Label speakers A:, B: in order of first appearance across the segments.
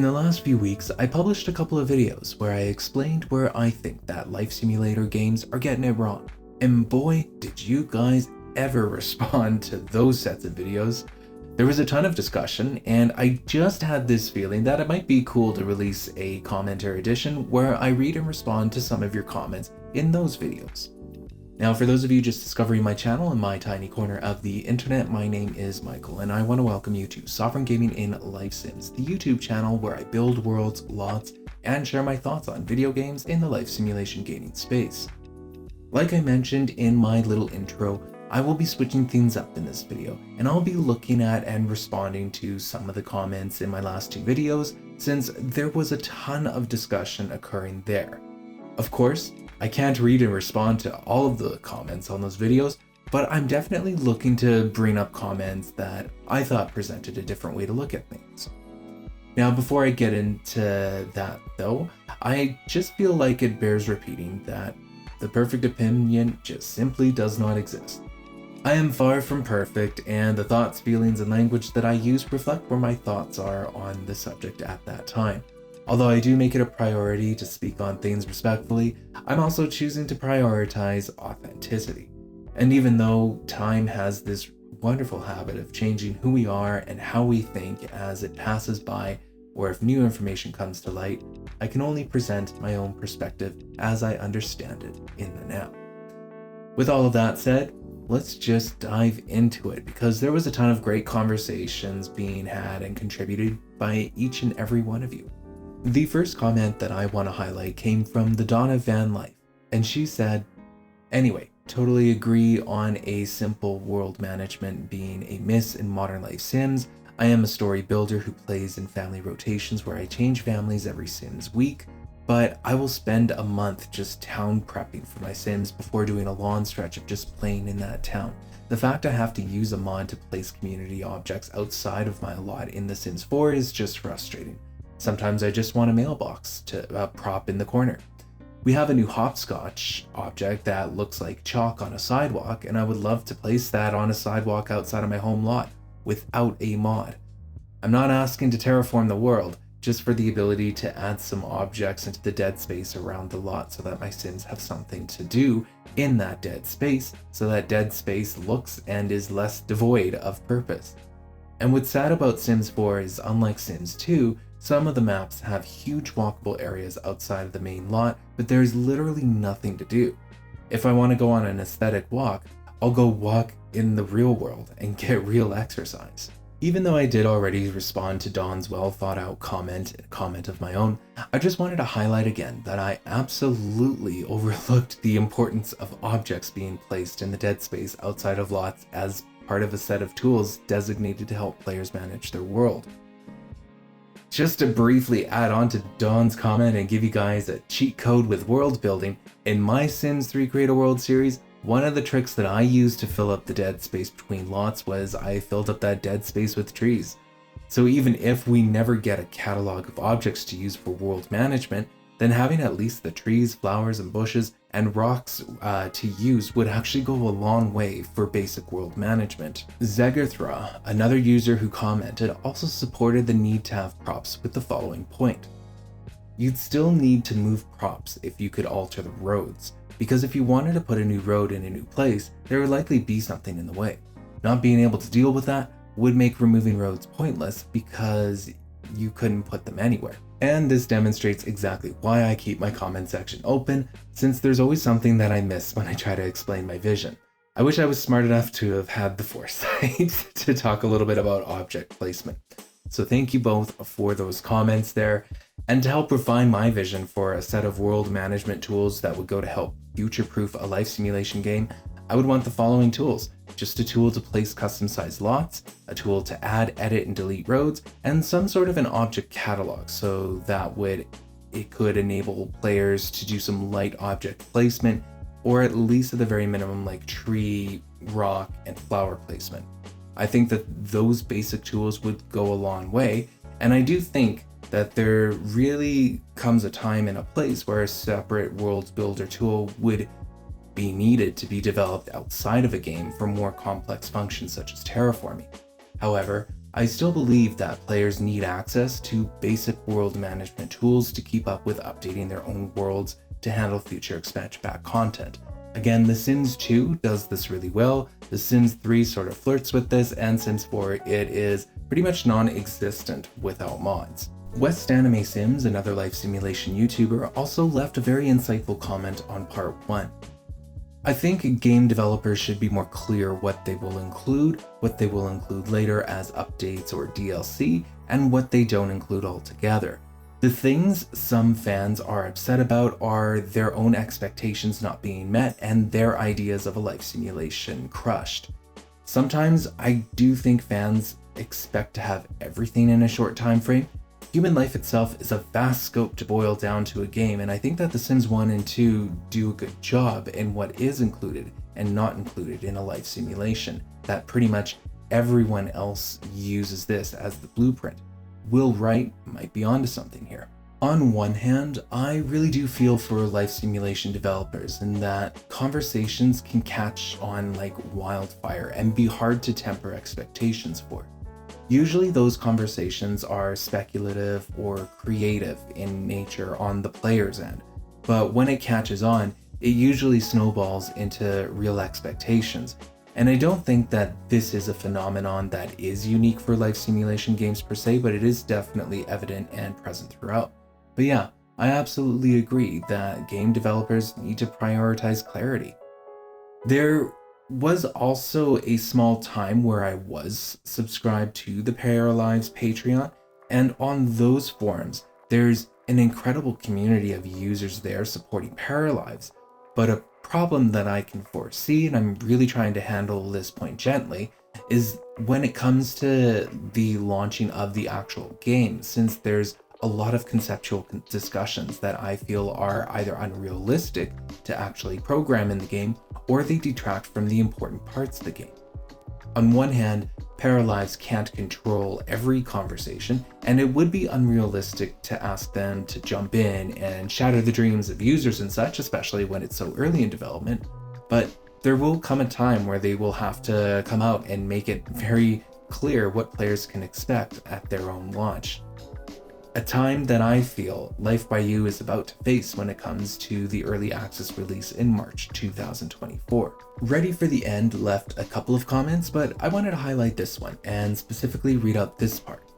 A: In the last few weeks, I published a couple of videos where I explained where I think that life simulator games are getting it wrong. And boy, did you guys ever respond to those sets of videos. There was a ton of discussion, and I just had this feeling that it might be cool to release a commentary edition where I read and respond to some of your comments in those videos. Now, for those of you just discovering my channel in my tiny corner of the internet, my name is Michael, and I want to welcome you to Sovereign Gaming in Life Sims, the YouTube channel where I build worlds, lots, and share my thoughts on video games in the life simulation gaming space. Like I mentioned in my little intro, I will be switching things up in this video, and I'll be looking at and responding to some of the comments in my last two videos, since there was a ton of discussion occurring there. Of course, I can't read and respond to all of the comments on those videos, but I'm definitely looking to bring up comments that I thought presented a different way to look at things. Now, before I get into that though, I just feel like it bears repeating that the perfect opinion just simply does not exist. I am far from perfect, and the thoughts, feelings, and language that I use reflect where my thoughts are on the subject at that time. Although I do make it a priority to speak on things respectfully, I'm also choosing to prioritize authenticity. And even though time has this wonderful habit of changing who we are and how we think as it passes by, or if new information comes to light, I can only present my own perspective as I understand it in the now. With all of that said, let's just dive into it, because there was a ton of great conversations being had and contributed by each and every one of you. The first comment that I want to highlight came from the Donna Van Life, and she said, "Anyway, totally agree on a simple world management being a miss in modern life Sims. I am a story builder who plays in family rotations where I change families every Sims week, but I will spend a month just town prepping for my Sims before doing a long stretch of just playing in that town. The fact I have to use a mod to place community objects outside of my lot in The Sims 4 is just frustrating. Sometimes I just want a mailbox to prop in the corner. We have a new hopscotch object that looks like chalk on a sidewalk, and I would love to place that on a sidewalk outside of my home lot without a mod. I'm not asking to terraform the world, just for the ability to add some objects into the dead space around the lot so that my Sims have something to do in that dead space, so that dead space looks and is less devoid of purpose. And what's sad about Sims 4 is, unlike Sims 2, some of the maps have huge walkable areas outside of the main lot, but there's literally nothing to do. If I want to go on an aesthetic walk, I'll go walk in the real world and get real exercise." Even though I did already respond to Dawn's well thought out comment of my own, I just wanted to highlight again that I absolutely overlooked the importance of objects being placed in the dead space outside of lots as part of a set of tools designated to help players manage their world. Just to briefly add on to Dawn's comment and give you guys a cheat code with world building, in my Sims 3 Create a World series, one of the tricks that I used to fill up the dead space between lots was I filled up that dead space with trees. So even if we never get a catalog of objects to use for world management, then having at least the trees, flowers, and bushes and rocks to use would actually go a long way for basic world management. Zegarthra, another user who commented, also supported the need to have props with the following point. You'd still need to move props if you could alter the roads, because if you wanted to put a new road in a new place, there would likely be something in the way. Not being able to deal with that would make removing roads pointless because you couldn't put them anywhere. And this demonstrates exactly why I keep my comment section open, since there's always something that I miss when I try to explain my vision. I wish I was smart enough to have had the foresight to talk a little bit about object placement. So thank you both for those comments there. And to help refine my vision for a set of world management tools that would go to help future-proof a life simulation game, I would want the following tools. Just a tool to place custom-sized lots, a tool to add, edit, and delete roads, and some sort of an object catalog, so that it could enable players to do some light object placement, or at least at the very minimum like tree, rock, and flower placement. I think that those basic tools would go a long way, and I do think that there really comes a time and a place where a separate world builder tool would be needed to be developed outside of a game for more complex functions such as terraforming. However, I still believe that players need access to basic world management tools to keep up with updating their own worlds to handle future expansion pack content. Again, The Sims 2 does this really well, The Sims 3 sort of flirts with this, and Sims 4 it is pretty much non-existent without mods. West Anime Sims, another life simulation YouTuber, also left a very insightful comment on part 1. I think game developers should be more clear what they will include later as updates or DLC, and what they don't include altogether. The things some fans are upset about are their own expectations not being met and their ideas of a life simulation crushed. Sometimes I do think fans expect to have everything in a short time frame. Human life itself is a vast scope to boil down to a game, and I think that The Sims 1 and 2 do a good job in what is included and not included in a life simulation, that pretty much everyone else uses this as the blueprint. Will Wright might be onto something here. On one hand, I really do feel for life simulation developers in that conversations can catch on like wildfire and be hard to temper expectations for. Usually those conversations are speculative or creative in nature on the player's end, but when it catches on, it usually snowballs into real expectations. And I don't think that this is a phenomenon that is unique for life simulation games per se, but it is definitely evident and present throughout. But yeah, I absolutely agree that game developers need to prioritize clarity. There was also a small time where I was subscribed to the paralives Patreon, and on those forums, there's an incredible community of users there supporting paralives. But a problem that I can foresee, and I'm really trying to handle this point gently, is when it comes to the launching of the actual game, since there's a lot of conceptual discussions that I feel are either unrealistic to actually program in the game, or they detract from the important parts of the game. On one hand, paralives can't control every conversation, and it would be unrealistic to ask them to jump in and shatter the dreams of users and such, especially when it's so early in development. But there will come a time where they will have to come out and make it very clear what players can expect at their own launch. A time that I feel Life by You is about to face when it comes to the early access release in March 2024. Ready for the End left a couple of comments, but I wanted to highlight this one and specifically read out this part.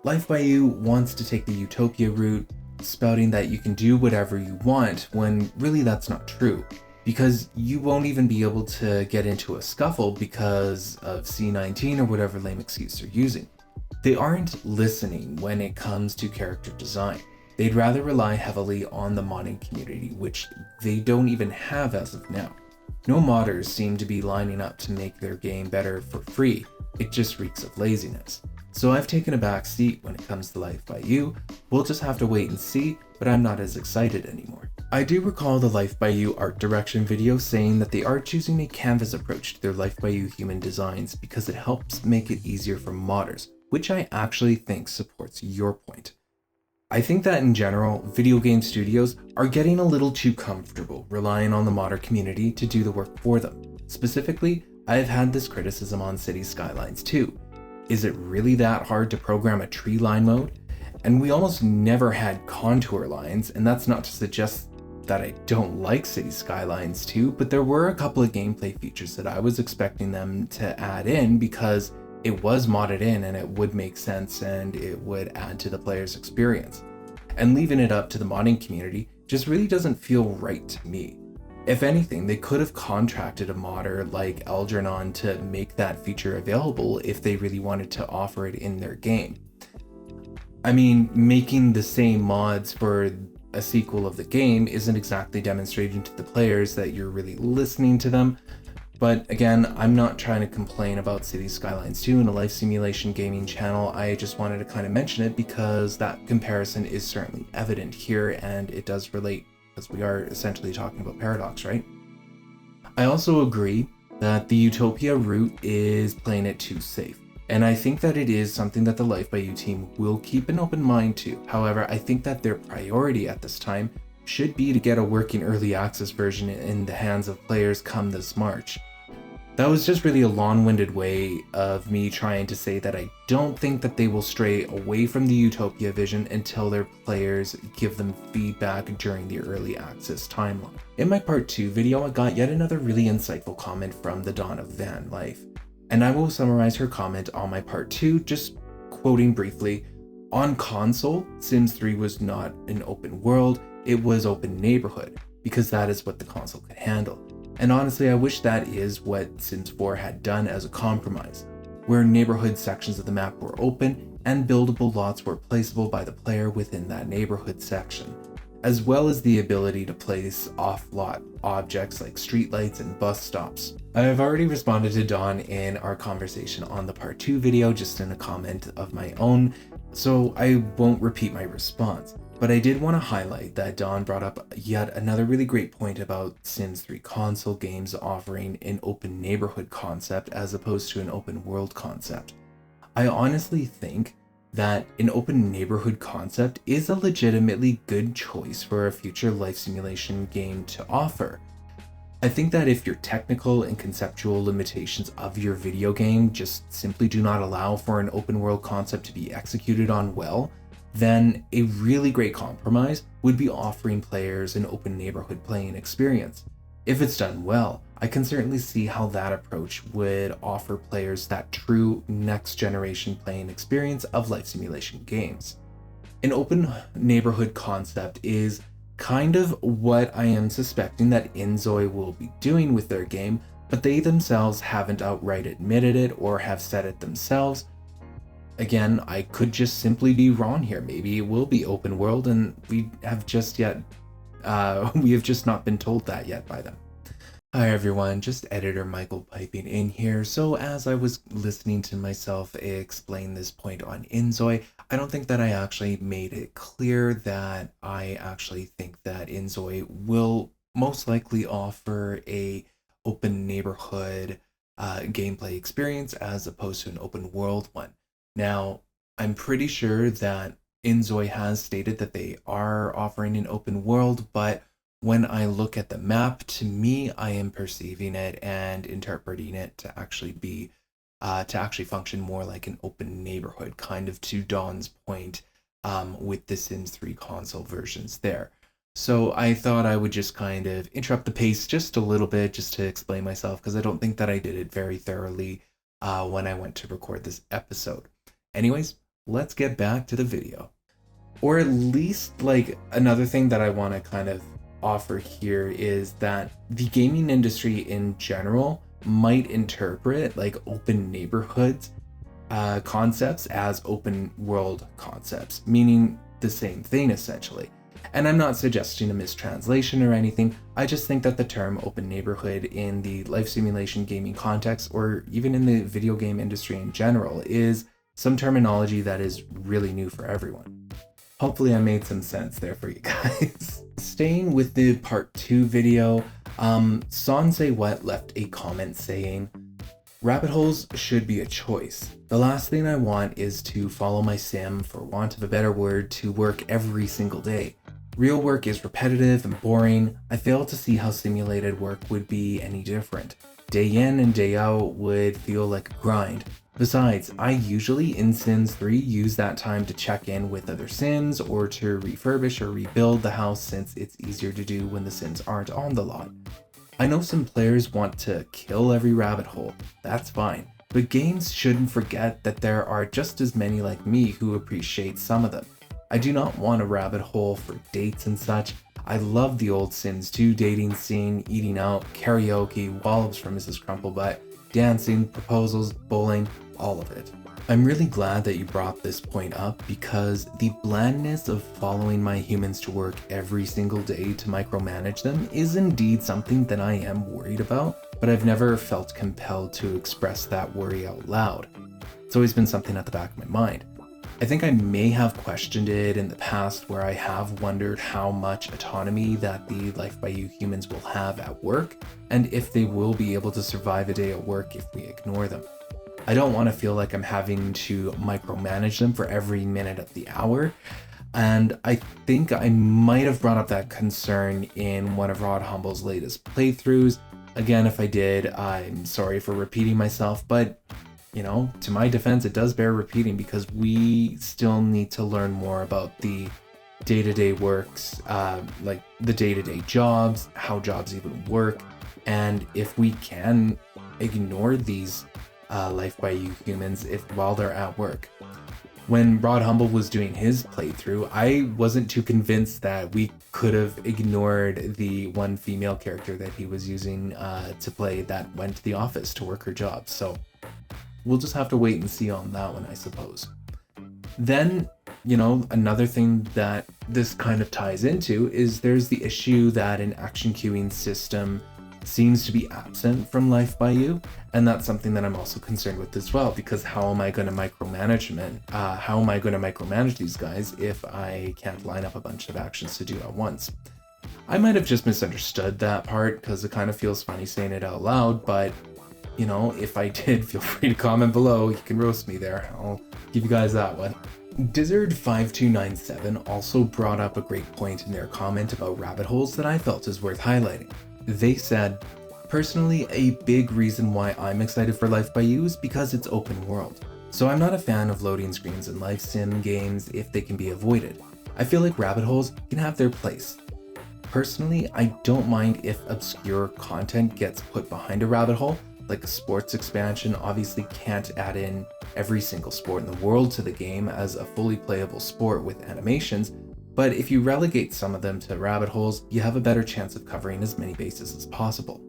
A: Life by You wants to take the utopia route, spouting that you can do whatever you want when really that's not true, because you won't even be able to get into a scuffle because of C19 or whatever lame excuse they're using. They aren't listening when it comes to character design. They'd rather rely heavily on the modding community, which they don't even have as of now. No modders seem to be lining up to make their game better for free. It just reeks of laziness. So I've taken a back seat when it comes to Life by You. We'll just have to wait and see, but I'm not as excited anymore. I do recall the Life by You art direction video saying that they are choosing a canvas approach to their Life by You human designs because it helps make it easier for modders, which I actually think supports your point. I think that in general, video game studios are getting a little too comfortable relying on the modder community to do the work for them. Specifically, I've had this criticism on City Skylines 2. Is it really that hard to program a tree line mode? And we almost never had contour lines, and that's not to suggest that I don't like City Skylines 2, but there were a couple of gameplay features that I was expecting them to add in because it was modded in and it would make sense and it would add to the player's experience. And leaving it up to the modding community just really doesn't feel right to me. If anything, they could have contracted a modder like Algernon to make that feature available if they really wanted to offer it in their game. I mean, making the same mods for a sequel of the game isn't exactly demonstrating to the players that you're really listening to them. But again, I'm not trying to complain about City Skylines 2 in a life simulation gaming channel. I just wanted to kind of mention it because that comparison is certainly evident here and it does relate because we are essentially talking about Paradox, right? I also agree that the Utopia route is playing it too safe. And I think that it is something that the Life by You team will keep an open mind to. However, I think that their priority at this time should be to get a working early access version in the hands of players come this March. That was just really a long-winded way of me trying to say that I don't think that they will stray away from the Utopia vision until their players give them feedback during the early access timeline. In my part 2 video, I got yet another really insightful comment from the Dawn of Van Life, and I will summarize her comment on my part 2, just quoting briefly. On console, Sims 3 was not an open world, it was open neighborhood, because that is what the console could handle. And honestly, I wish that is what Sims 4 had done as a compromise, where neighborhood sections of the map were open and buildable lots were placeable by the player within that neighborhood section, as well as the ability to place off-lot objects like streetlights and bus stops. I have already responded to Dawn in our conversation on the part 2 video just in a comment of my own, so I won't repeat my response. But I did want to highlight that Dawn brought up yet another really great point about Sims 3 console games offering an open neighborhood concept as opposed to an open world concept. I honestly think that an open neighborhood concept is a legitimately good choice for a future life simulation game to offer. I think that if your technical and conceptual limitations of your video game just simply do not allow for an open world concept to be executed on well, then a really great compromise would be offering players an open neighborhood playing experience. If it's done well, I can certainly see how that approach would offer players that true next generation playing experience of life simulation games. An open neighborhood concept is kind of what I am suspecting that Inzoi will be doing with their game, but they themselves haven't outright admitted it or have said it themselves. Again, I could just simply be wrong here. Maybe it will be open world and we have just not been told that yet by them. Hi everyone, just editor Michael piping in here. So as I was listening to myself explain this point on Inzoi, I don't think that I actually made it clear that I actually think that Inzoi will most likely offer a open neighborhood gameplay experience as opposed to an open world one. Now, I'm pretty sure that Inzoi has stated that they are offering an open world, but when I look at the map, to me, I am perceiving it and interpreting it to actually be, to actually function more like an open neighborhood, kind of to Dawn's point with the Sims 3 console versions there. So I thought I would just kind of interrupt the pace just a little bit just to explain myself, because I don't think that I did it very thoroughly when I went to record this episode. Anyways, let's get back to the video. Or at least, like, another thing that I want to kind of offer here is that the gaming industry in general might interpret like open neighborhoods concepts as open world concepts, meaning the same thing essentially. And I'm not suggesting a mistranslation or anything, I just think that the term open neighborhood in the life simulation gaming context, or even in the video game industry in general, is some terminology that is really new for everyone. Hopefully I made some sense there for you guys. Staying with the part 2 video, Sansei What left a comment saying, rabbit holes should be a choice. The last thing I want is to follow my sim, for want of a better word, to work every single day. Real work is repetitive and boring. I fail to see how simulated work would be any different. Day in and day out would feel like a grind. Besides, I usually in Sims 3 use that time to check in with other Sims or to refurbish or rebuild the house, since it's easier to do when the Sims aren't on the lot. I know some players want to kill every rabbit hole, that's fine, but games shouldn't forget that there are just as many like me who appreciate some of them. I do not want a rabbit hole for dates and such. I love the old Sims 2 dating scene, eating out, karaoke, wallops from Mrs. Crumplebutt, dancing, proposals, bowling, all of it. I'm really glad that you brought this point up, because the blandness of following my humans to work every single day to micromanage them is indeed something that I am worried about, but I've never felt compelled to express that worry out loud. It's always been something at the back of my mind. I think I may have questioned it in the past, where I have wondered how much autonomy that the Life by You humans will have at work, and if they will be able to survive a day at work if we ignore them. I don't want to feel like I'm having to micromanage them for every minute of the hour, and I think I might have brought up that concern in one of Rod Humble's latest playthroughs, Again, if I did, I'm sorry for repeating myself, but you know, to my defense, it does bear repeating because we still need to learn more about the day-to-day works, like the day-to-day jobs, how jobs even work, and if we can ignore these life by you humans while they're at work. When Rod Humble was doing his playthrough, I wasn't too convinced that we could have ignored the one female character that he was using to play that went to the office to work her job. So we'll just have to wait and see on that one, I suppose. Then, you know, another thing that this kind of ties into is there's the issue that an action queuing system seems to be absent from Life by You, and that's something that I'm also concerned with as well, because how am I going to micromanage these guys if I can't line up a bunch of actions to do at once? I might have just misunderstood that part because it kind of feels funny saying it out loud, but you know, if I did, feel free to comment below. You can roast me there. I'll give you guys that one. Dizzard5297 also brought up a great point in their comment about rabbit holes that I felt is worth highlighting. They said, personally, a big reason why I'm excited for Life by You is because it's open world. So I'm not a fan of loading screens in life sim games if they can be avoided. I feel like rabbit holes can have their place. Personally, I don't mind if obscure content gets put behind a rabbit hole, like a sports expansion obviously can't add in every single sport in the world to the game as a fully playable sport with animations, but if you relegate some of them to rabbit holes, you have a better chance of covering as many bases as possible.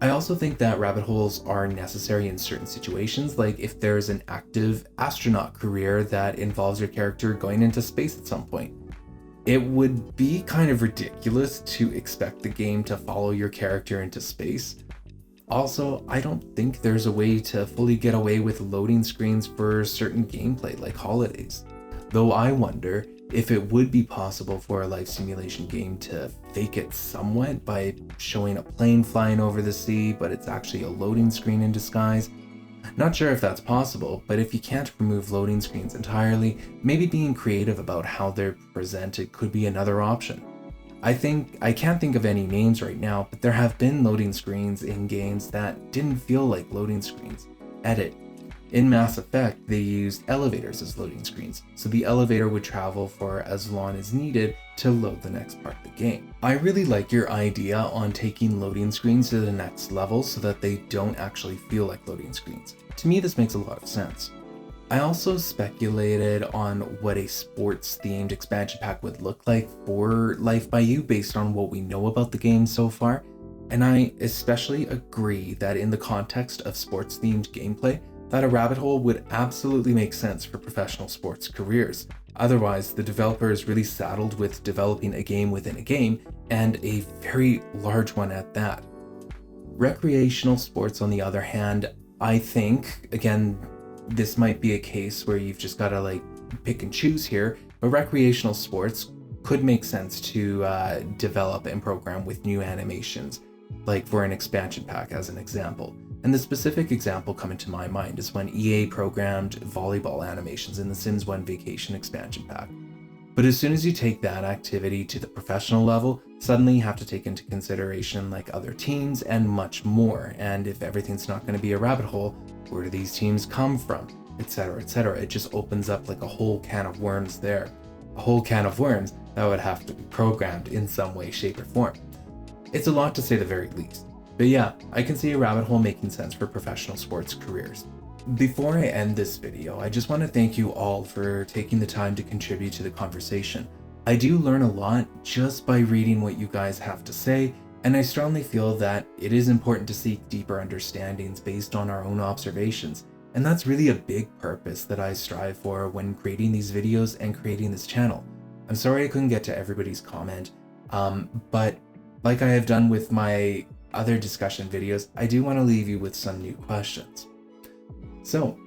A: I also think that rabbit holes are necessary in certain situations, like if there's an active astronaut career that involves your character going into space at some point. It would be kind of ridiculous to expect the game to follow your character into space. Also, I don't think there's a way to fully get away with loading screens for certain gameplay like holidays. Though I wonder if it would be possible for a life simulation game to fake it somewhat by showing a plane flying over the sea, but it's actually a loading screen in disguise. Not sure if that's possible, but if you can't remove loading screens entirely, maybe being creative about how they're presented could be another option. I can't think of any names right now, but there have been loading screens in games that didn't feel like loading screens. Edit. In Mass Effect, they used elevators as loading screens, so the elevator would travel for as long as needed to load the next part of the game. I really like your idea on taking loading screens to the next level so that they don't actually feel like loading screens. To me, this makes a lot of sense. I also speculated on what a sports-themed expansion pack would look like for Life by You based on what we know about the game so far, and I especially agree that in the context of sports-themed gameplay, that a rabbit hole would absolutely make sense for professional sports careers. Otherwise, the developer is really saddled with developing a game within a game, and a very large one at that. Recreational sports, on the other hand, I think, again, this might be a case where you've just got to like pick and choose here, but recreational sports could make sense to develop and program with new animations, like for an expansion pack as an example. And the specific example coming to my mind is when EA programmed volleyball animations in the Sims 1 Vacation expansion pack. But as soon as you take that activity to the professional level, suddenly you have to take into consideration like other teams and much more. And if everything's not going to be a rabbit hole, where do these teams come from, etc., etc. It just opens up like a whole can of worms there. A whole can of worms that would have to be programmed in some way, shape, or form. It's a lot to say the very least. But yeah, I can see a rabbit hole making sense for professional sports careers. Before I end this video, I just want to thank you all for taking the time to contribute to the conversation. I do learn a lot just by reading what you guys have to say, and I strongly feel that it is important to seek deeper understandings based on our own observations, and that's really a big purpose that I strive for when creating these videos and creating this channel. I'm sorry I couldn't get to everybody's comment, but like I have done with my other discussion videos, I do want to leave you with some new questions. So,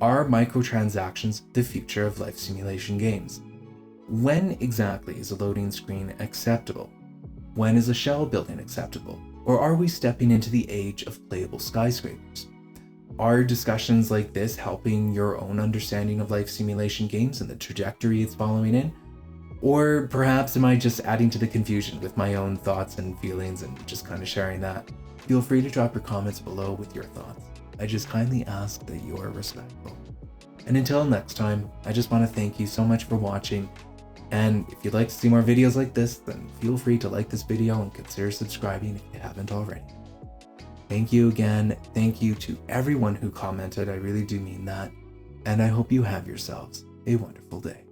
A: are microtransactions the future of life simulation games? When exactly is a loading screen acceptable? When is a shell building acceptable? Or are we stepping into the age of playable skyscrapers? Are discussions like this helping your own understanding of life simulation games and the trajectory it's following in? Or perhaps am I just adding to the confusion with my own thoughts and feelings and just kind of sharing that? Feel free to drop your comments below with your thoughts. I just kindly ask that you are respectful. And until next time, I just want to thank you so much for watching. And if you'd like to see more videos like this, then feel free to like this video and consider subscribing if you haven't already. Thank you again. Thank you to everyone who commented. I really do mean that. And I hope you have yourselves a wonderful day.